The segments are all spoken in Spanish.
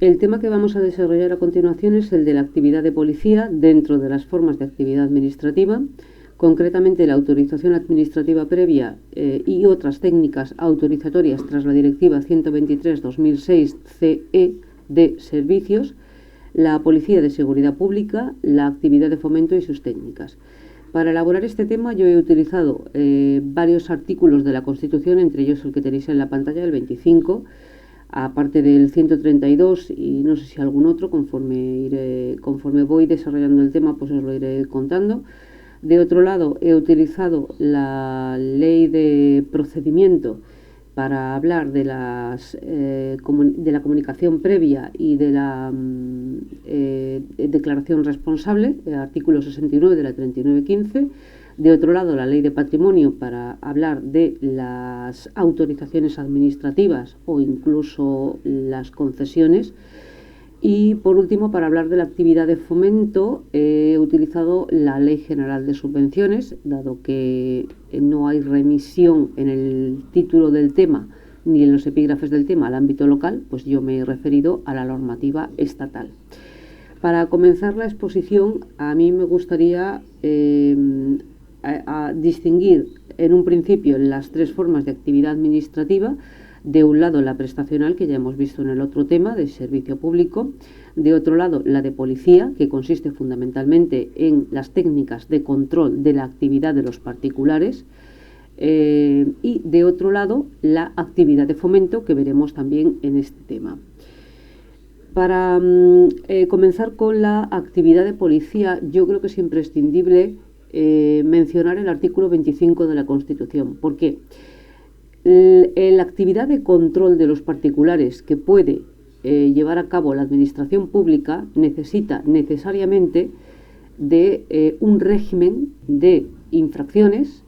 El tema que vamos a desarrollar a continuación es el de la actividad de policía dentro de las formas de actividad administrativa, concretamente la autorización administrativa previa y otras técnicas autorizatorias tras la Directiva 123/2006/CE de servicios, la Policía de Seguridad Pública, la actividad de fomento y sus técnicas. Para elaborar este tema yo he utilizado varios artículos de la Constitución, entre ellos el que tenéis en la pantalla, el 25, aparte del 132 y no sé si algún otro, conforme voy desarrollando el tema pues os lo iré contando. De otro lado, he utilizado la ley de procedimiento para hablar de la comunicación previa y de la declaración responsable, el artículo 69 de la 3915. De otro lado, la ley de patrimonio para hablar de las autorizaciones administrativas o incluso las concesiones. Y por último, para hablar de la actividad de fomento, he utilizado la Ley General de Subvenciones, dado que no hay remisión en el título del tema ni en los epígrafes del tema al ámbito local, pues yo me he referido a la normativa estatal. Para comenzar la exposición, a mí me gustaría distinguir en un principio las tres formas de actividad administrativa. De un lado, la prestacional, que ya hemos visto en el otro tema, de servicio público. De otro lado, la de policía, que consiste fundamentalmente en las técnicas de control de la actividad de los particulares. Y de otro lado, la actividad de fomento, que veremos también en este tema. Para comenzar con la actividad de policía, yo creo que es imprescindible mencionar el artículo 25 de la Constitución. ¿Por qué? La actividad de control de los particulares que puede llevar a cabo la administración pública necesita necesariamente de un régimen de infracciones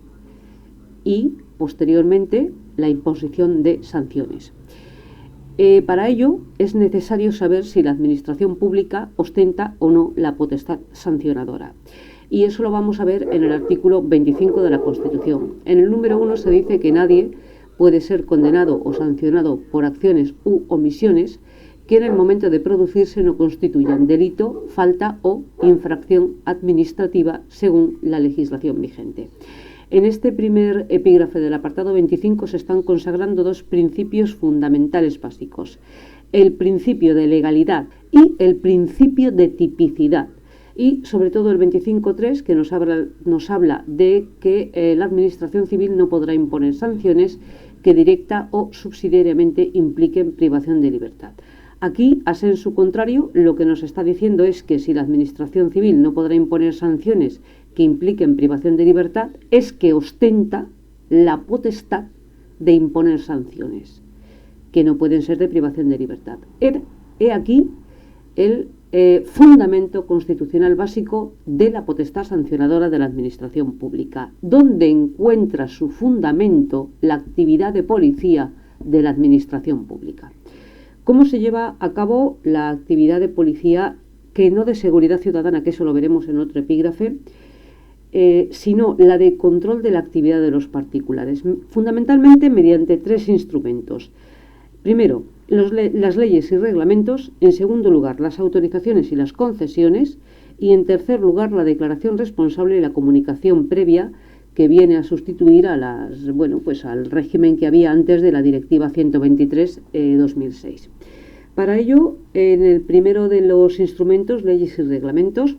y posteriormente la imposición de sanciones. Para ello es necesario saber si la administración pública ostenta o no la potestad sancionadora. Y eso lo vamos a ver en el artículo 25 de la Constitución. En el número 1 se dice que nadie puede ser condenado o sancionado por acciones u omisiones que en el momento de producirse no constituyan delito, falta o infracción administrativa según la legislación vigente. En este primer epígrafe del apartado 25 se están consagrando dos principios fundamentales básicos: el principio de legalidad y el principio de tipicidad. Y sobre todo el 25.3, que nos habla de que la Administración Civil no podrá imponer sanciones que directa o subsidiariamente impliquen privación de libertad. Aquí, a sensu contrario, lo que nos está diciendo es que si la Administración Civil no podrá imponer sanciones que impliquen privación de libertad, es que ostenta la potestad de imponer sanciones que no pueden ser de privación de libertad. He aquí el fundamento constitucional básico de la potestad sancionadora de la administración pública, donde encuentra su fundamento la actividad de policía de la administración pública. ¿Cómo se lleva a cabo la actividad de policía, que no de seguridad ciudadana, que eso lo veremos en otro epígrafe, sino la de control de la actividad de los particulares? Fundamentalmente mediante tres instrumentos. Primero, las leyes y reglamentos. En segundo lugar, las autorizaciones y las concesiones. Y en tercer lugar, la declaración responsable y la comunicación previa, que viene a sustituir a al régimen que había antes de la Directiva 123/2006. Para ello, en el primero de los instrumentos, leyes y reglamentos,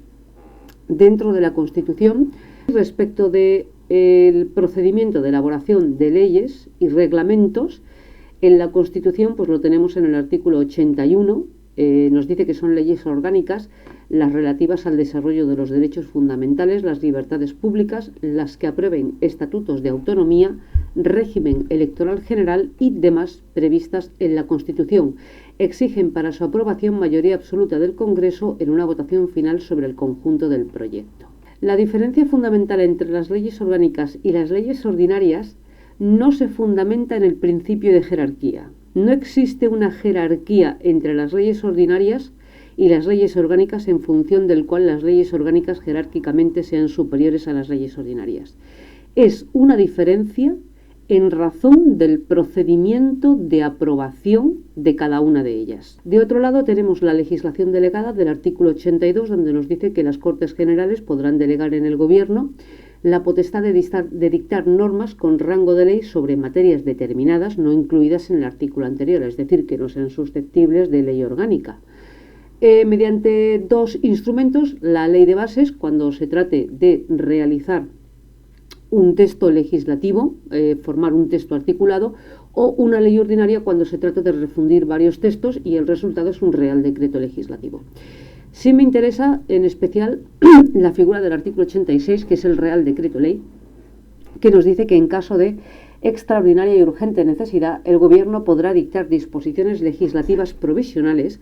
dentro de la Constitución, respecto del procedimiento de elaboración de leyes y reglamentos, en la Constitución pues lo tenemos en el artículo 81, nos dice que son leyes orgánicas las relativas al desarrollo de los derechos fundamentales, las libertades públicas, las que aprueben estatutos de autonomía, régimen electoral general y demás previstas en la Constitución. Exigen para su aprobación mayoría absoluta del Congreso en una votación final sobre el conjunto del proyecto. La diferencia fundamental entre las leyes orgánicas y las leyes ordinarias no se fundamenta en el principio de jerarquía. No existe una jerarquía entre las leyes ordinarias y las leyes orgánicas en función del cual las leyes orgánicas jerárquicamente sean superiores a las leyes ordinarias. Es una diferencia en razón del procedimiento de aprobación de cada una de ellas. De otro lado, tenemos la legislación delegada del artículo 82, donde nos dice que las Cortes Generales podrán delegar en el Gobierno la potestad de dictar normas con rango de ley sobre materias determinadas no incluidas en el artículo anterior, es decir, que no sean susceptibles de ley orgánica. Mediante dos instrumentos, la ley de bases, cuando se trate de realizar un texto legislativo, formar un texto articulado, o una ley ordinaria cuando se trata de refundir varios textos y el resultado es un real decreto legislativo. Sí me interesa en especial la figura del artículo 86, que es el real decreto ley, que nos dice que en caso de extraordinaria y urgente necesidad, el Gobierno podrá dictar disposiciones legislativas provisionales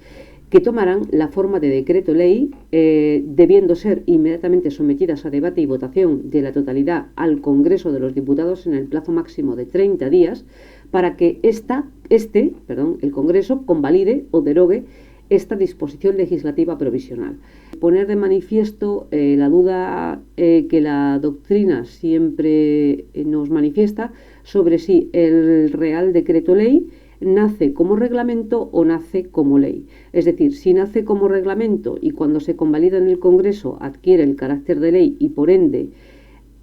que tomarán la forma de decreto ley, debiendo ser inmediatamente sometidas a debate y votación de la totalidad al Congreso de los Diputados en el plazo máximo de 30 días, para que el Congreso convalide o derogue esta disposición legislativa provisional. Poner de manifiesto la duda que la doctrina siempre nos manifiesta sobre si el Real Decreto Ley nace como reglamento o nace como ley. Es decir, si nace como reglamento y cuando se convalida en el Congreso adquiere el carácter de ley y por ende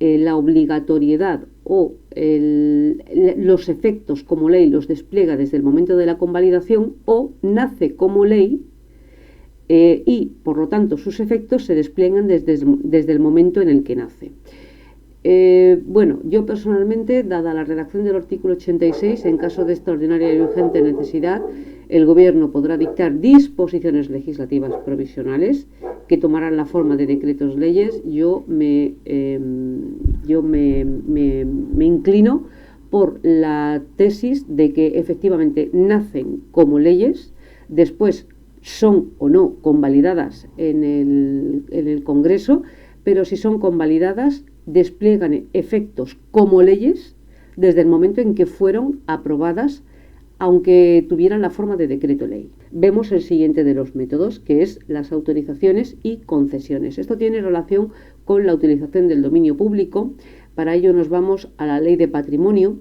la obligatoriedad o los efectos como ley los despliega desde el momento de la convalidación, o nace como ley y por lo tanto sus efectos se despliegan desde el momento en el que nace. Bueno, yo personalmente, dada la redacción del artículo 86, en caso de extraordinaria y urgente necesidad, el Gobierno podrá dictar disposiciones legislativas provisionales que tomarán la forma de decretos leyes. Yo me inclino por la tesis de que efectivamente nacen como leyes, después son o no convalidadas en el Congreso, pero si son convalidadas despliegan efectos como leyes desde el momento en que fueron aprobadas, aunque tuvieran la forma de decreto ley. Vemos el siguiente de los métodos, que es las autorizaciones y concesiones. Esto tiene relación con la utilización del dominio público. Para ello nos vamos a la Ley de Patrimonio,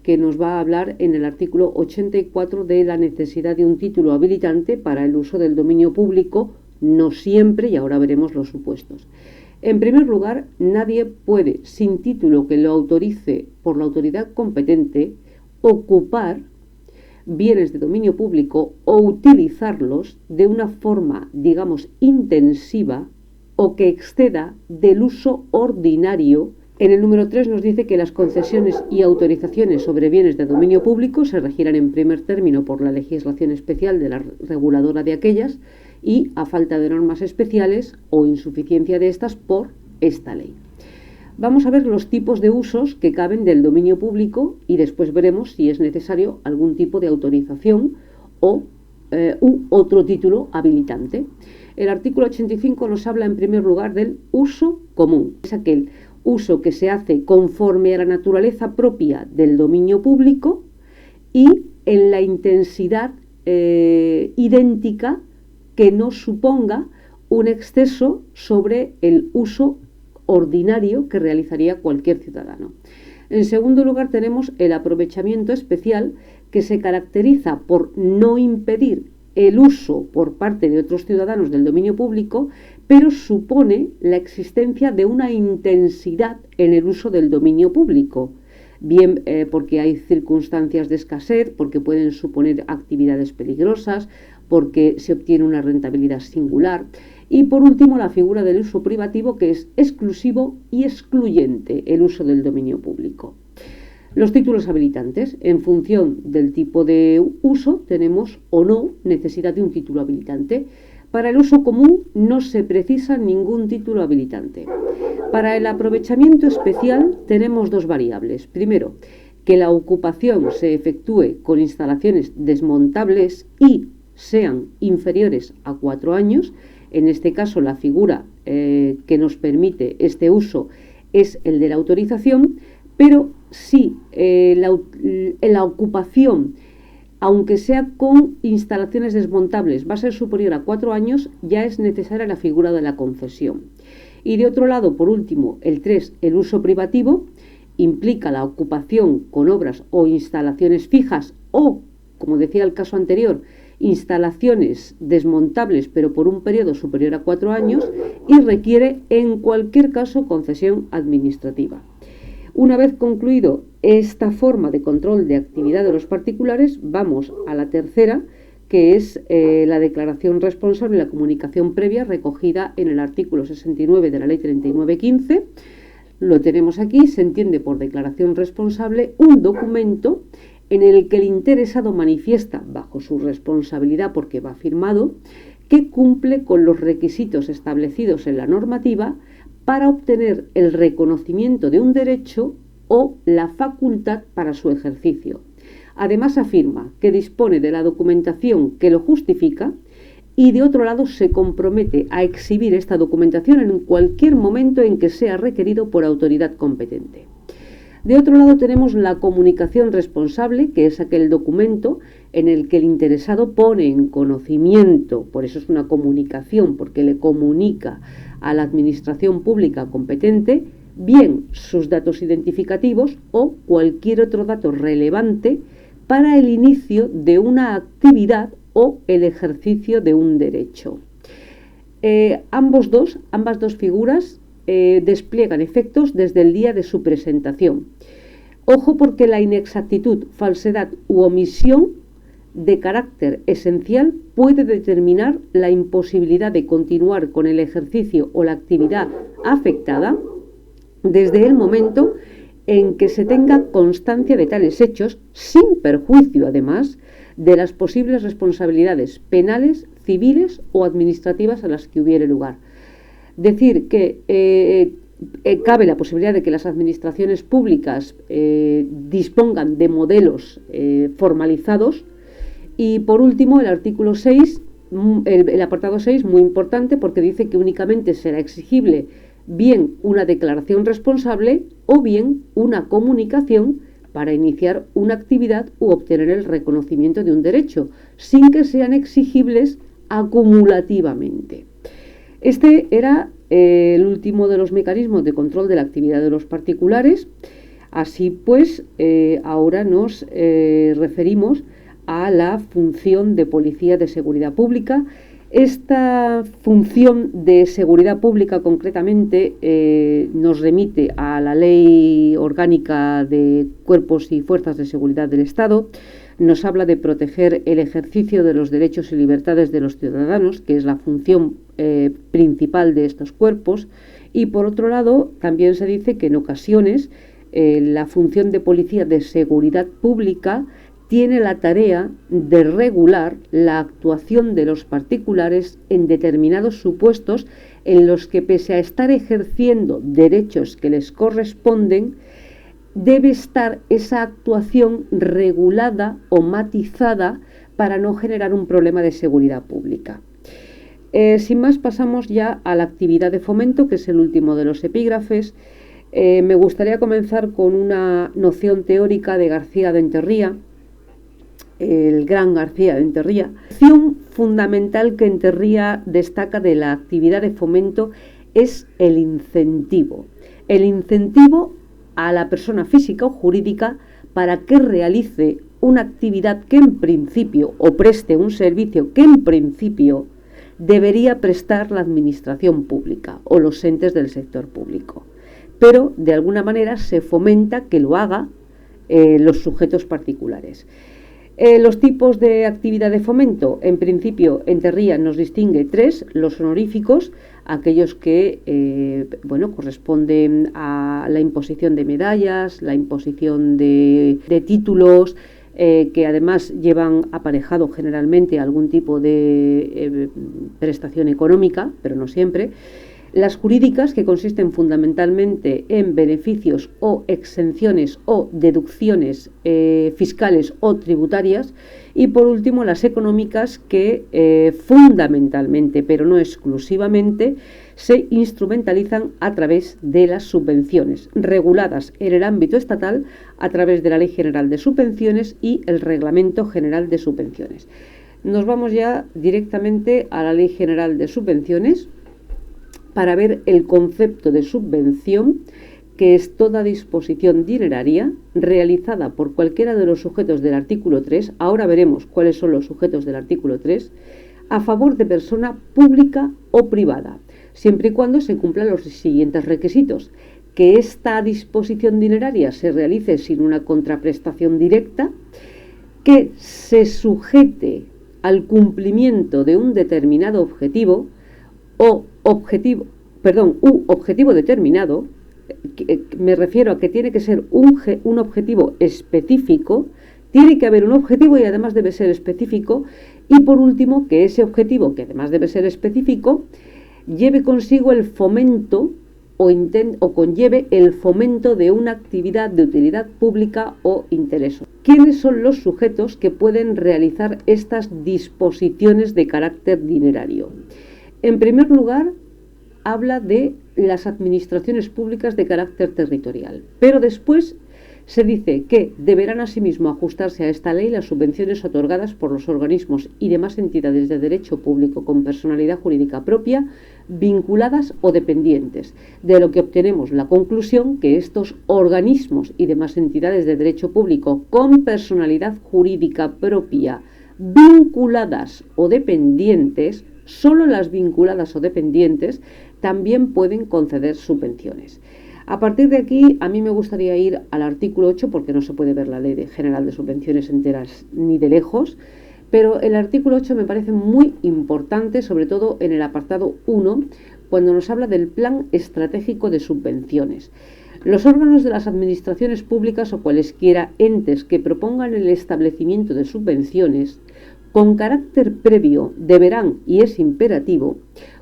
que nos va a hablar en el artículo 84 de la necesidad de un título habilitante para el uso del dominio público, no siempre, y ahora veremos los supuestos. En primer lugar, nadie puede, sin título que lo autorice por la autoridad competente, ocupar bienes de dominio público o utilizarlos de una forma, digamos, intensiva o que exceda del uso ordinario. En el número 3 nos dice que las concesiones y autorizaciones sobre bienes de dominio público se regirán en primer término por la legislación especial de la reguladora de aquellas y, a falta de normas especiales o insuficiencia de estas, por esta ley. Vamos a ver los tipos de usos que caben del dominio público y después veremos si es necesario algún tipo de autorización u otro título habilitante. El artículo 85 nos habla en primer lugar del uso común. Es aquel uso que se hace conforme a la naturaleza propia del dominio público y en la intensidad idéntica que no suponga un exceso sobre el uso ordinario que realizaría cualquier ciudadano. En segundo lugar, tenemos el aprovechamiento especial, que se caracteriza por no impedir el uso por parte de otros ciudadanos del dominio público, pero supone la existencia de una intensidad en el uso del dominio público, bien porque hay circunstancias de escasez, porque pueden suponer actividades peligrosas, porque se obtiene una rentabilidad singular. Y por último, la figura del uso privativo, que es exclusivo y excluyente el uso del dominio público. Los títulos habilitantes. En función del tipo de uso, tenemos o no necesidad de un título habilitante. Para el uso común no se precisa ningún título habilitante. Para el aprovechamiento especial tenemos dos variables. Primero, que la ocupación se efectúe con instalaciones desmontables y sean inferiores a 4 años. En este caso, la figura que nos permite este uso es el de la autorización, pero si la ocupación, aunque sea con instalaciones desmontables, va a ser superior a 4 años, ya es necesaria la figura de la concesión. Y de otro lado, por último, el 3, el uso privativo. implica la ocupación con obras o instalaciones fijas o, como decía el caso anterior, instalaciones desmontables pero por un periodo superior a 4 años y requiere en cualquier caso concesión administrativa. Una vez concluido esta forma de control de actividad de los particulares, vamos a la tercera, que es la declaración responsable y la comunicación previa recogida en el artículo 69 de la Ley 3915. Lo tenemos aquí, se entiende por declaración responsable un documento en el que el interesado manifiesta, bajo su responsabilidad porque va firmado, que cumple con los requisitos establecidos en la normativa para obtener el reconocimiento de un derecho o la facultad para su ejercicio. Además afirma que dispone de la documentación que lo justifica y de otro lado se compromete a exhibir esta documentación en cualquier momento en que sea requerido por autoridad competente. De otro lado tenemos la comunicación responsable, que es aquel documento en el que el interesado pone en conocimiento, por eso es una comunicación, porque le comunica a la administración pública competente, bien sus datos identificativos o cualquier otro dato relevante para el inicio de una actividad o el ejercicio de un derecho. Ambas dos figuras despliegan efectos desde el día de su presentación. Ojo porque la inexactitud, falsedad u omisión de carácter esencial puede determinar la imposibilidad de continuar con el ejercicio o la actividad afectada desde el momento en que se tenga constancia de tales hechos, sin perjuicio, además, de las posibles responsabilidades penales, civiles o administrativas a las que hubiere lugar. Decir que cabe la posibilidad de que las administraciones públicas dispongan de modelos formalizados. Y por último, el artículo 6, el apartado 6, muy importante porque dice que únicamente será exigible bien una declaración responsable o bien una comunicación para iniciar una actividad u obtener el reconocimiento de un derecho, sin que sean exigibles acumulativamente. Este era el último de los mecanismos de control de la actividad de los particulares. Así pues, ahora nos referimos a la función de policía de seguridad pública. Esta función de seguridad pública concretamente nos remite a la Ley Orgánica de Cuerpos y Fuerzas de Seguridad del Estado. Nos habla de proteger el ejercicio de los derechos y libertades de los ciudadanos, que es la función principal de estos cuerpos. Y por otro lado, también se dice que en ocasiones la función de policía de seguridad pública tiene la tarea de regular la actuación de los particulares en determinados supuestos en los que, pese a estar ejerciendo derechos que les corresponden, debe estar esa actuación regulada o matizada para no generar un problema de seguridad pública. Sin más, pasamos ya a la actividad de fomento, que es el último de los epígrafes. Me gustaría comenzar con una noción teórica de García de Enterría, el gran García de Enterría. La noción fundamental que Enterría destaca de la actividad de fomento es el incentivo. El incentivo a la persona física o jurídica para que realice una actividad que en principio, o preste un servicio que en principio debería prestar la administración pública o los entes del sector público. Pero de alguna manera se fomenta que lo haga los sujetos particulares. Los tipos de actividad de fomento, en principio, Enterría nos distingue tres: los honoríficos, aquellos que corresponden a la imposición de medallas, la imposición de títulos, que además llevan aparejado generalmente algún tipo de prestación económica, pero no siempre. Las jurídicas, que consisten fundamentalmente en beneficios o exenciones o deducciones fiscales o tributarias. Y por último, las económicas, que fundamentalmente, pero no exclusivamente, se instrumentalizan a través de las subvenciones, reguladas en el ámbito estatal a través de la Ley General de Subvenciones y el Reglamento General de Subvenciones. Nos vamos ya directamente a la Ley General de Subvenciones para ver el concepto de subvención, que es toda disposición dineraria realizada por cualquiera de los sujetos del artículo 3, ahora veremos cuáles son los sujetos del artículo 3, a favor de persona pública o privada, siempre y cuando se cumplan los siguientes requisitos: que esta disposición dineraria se realice sin una contraprestación directa, que se sujete al cumplimiento de un determinado objetivo u objetivo determinado. Me refiero a que tiene que ser un objetivo específico, tiene que haber un objetivo y además debe ser específico, y por último, que ese objetivo, que además debe ser específico, lleve consigo el fomento o conlleve el fomento de una actividad de utilidad pública o interés. ¿Quiénes son los sujetos que pueden realizar estas disposiciones de carácter dinerario? En primer lugar, habla de las administraciones públicas de carácter territorial, pero después se dice que deberán asimismo ajustarse a esta ley las subvenciones otorgadas por los organismos y demás entidades de derecho público con personalidad jurídica propia, vinculadas o dependientes, de lo que obtenemos la conclusión que estos organismos y demás entidades de derecho público con personalidad jurídica propia, vinculadas o dependientes, solo las vinculadas o dependientes también pueden conceder subvenciones. A partir de aquí, a mí me gustaría ir al artículo 8, porque no se puede ver la Ley General de Subvenciones enteras ni de lejos, pero el artículo 8 me parece muy importante, sobre todo en el apartado 1, cuando nos habla del Plan Estratégico de Subvenciones. Los órganos de las administraciones públicas o cualesquiera entes que propongan el establecimiento de subvenciones, con carácter previo, deberán, y es imperativo,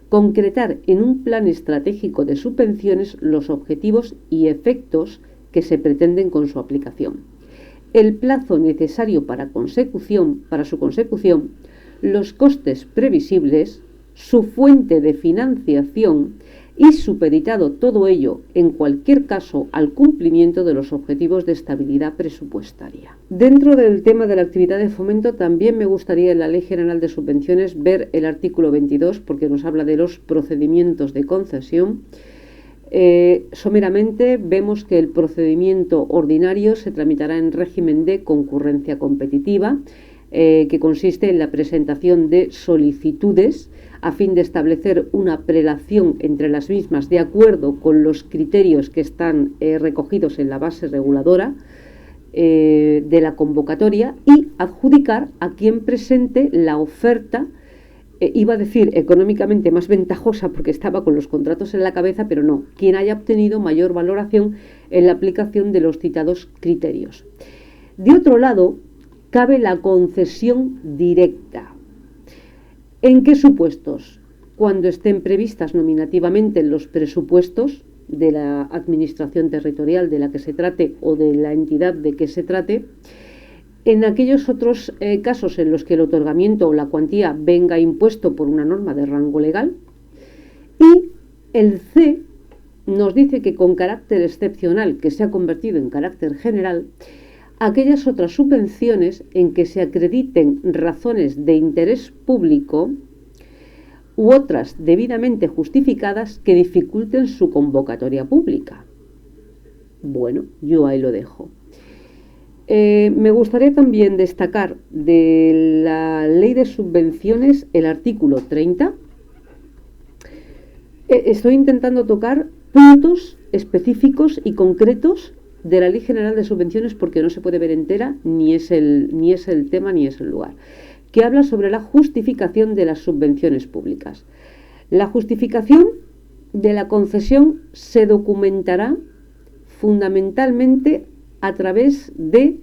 concretar en un plan estratégico de subvenciones los objetivos y efectos que se pretenden con su aplicación, el plazo necesario para su consecución, los costes previsibles, su fuente de financiación y supeditado todo ello, en cualquier caso, al cumplimiento de los objetivos de estabilidad presupuestaria. Dentro del tema de la actividad de fomento, también me gustaría en la Ley General de Subvenciones ver el artículo 22, porque nos habla de los procedimientos de concesión. Someramente vemos que el procedimiento ordinario se tramitará en régimen de concurrencia competitiva, que consiste en la presentación de solicitudes a fin de establecer una prelación entre las mismas de acuerdo con los criterios que están recogidos en la base reguladora de la convocatoria, y adjudicar a quien presente la oferta, iba a decir económicamente más ventajosa porque estaba con los contratos en la cabeza, pero no, quien haya obtenido mayor valoración en la aplicación de los citados criterios. De otro lado, cabe la concesión directa. ¿En qué supuestos? Cuando estén previstas nominativamente en los presupuestos de la administración territorial de la que se trate o de la entidad de que se trate, en aquellos otros casos en los que el otorgamiento o la cuantía venga impuesto por una norma de rango legal. Y el C nos dice que con carácter excepcional, que se ha convertido en carácter general, aquellas otras subvenciones en que se acrediten razones de interés público u otras debidamente justificadas que dificulten su convocatoria pública. Bueno, yo ahí lo dejo. Me gustaría también destacar de la Ley de Subvenciones el artículo 30. Estoy intentando tocar puntos específicos y concretos de la Ley General de Subvenciones porque no se puede ver entera, ni es el tema ni es el lugar, que habla sobre la justificación de las subvenciones públicas. La justificación de la concesión se documentará fundamentalmente a través de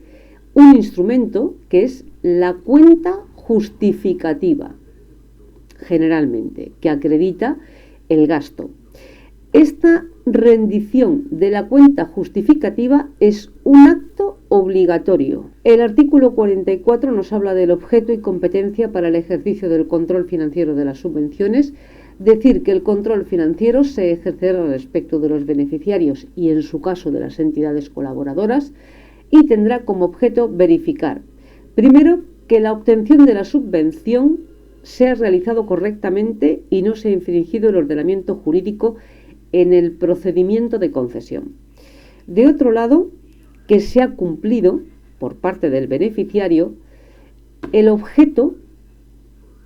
un instrumento que es la cuenta justificativa, generalmente, que acredita el gasto. Esta rendición de la cuenta justificativa es un acto obligatorio. El artículo 44 nos habla del objeto y competencia para el ejercicio del control financiero de las subvenciones, decir que el control financiero se ejercerá respecto de los beneficiarios y en su caso de las entidades colaboradoras, y tendrá como objeto verificar, primero, que la obtención de la subvención se ha realizado correctamente y no se ha infringido el ordenamiento jurídico en el procedimiento de concesión. De otro lado, que se ha cumplido por parte del beneficiario el objeto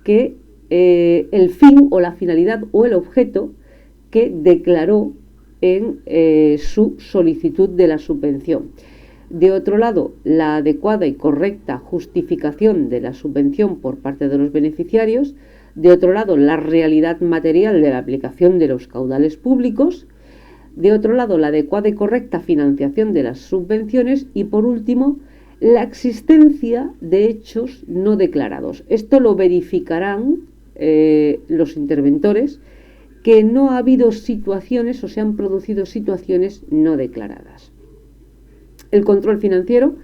que el fin o la finalidad o el objeto que declaró en su solicitud de la subvención. De otro lado, la adecuada y correcta justificación de la subvención por parte de los beneficiarios. De otro lado, la realidad material de la aplicación de los caudales públicos. De otro lado, la adecuada y correcta financiación de las subvenciones. Y por último, la existencia de hechos no declarados. Esto lo verificarán los interventores, que no ha habido situaciones o se han producido situaciones no declaradas. El control financiero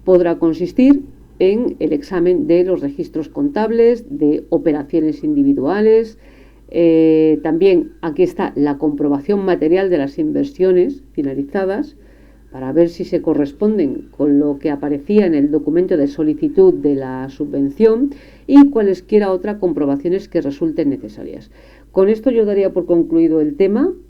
podrá consistir en el examen de los registros contables, de operaciones individuales. También aquí está la comprobación material de las inversiones finalizadas para ver si se corresponden con lo que aparecía en el documento de solicitud de la subvención y cualesquiera otras comprobaciones que resulten necesarias. Con esto yo daría por concluido el tema.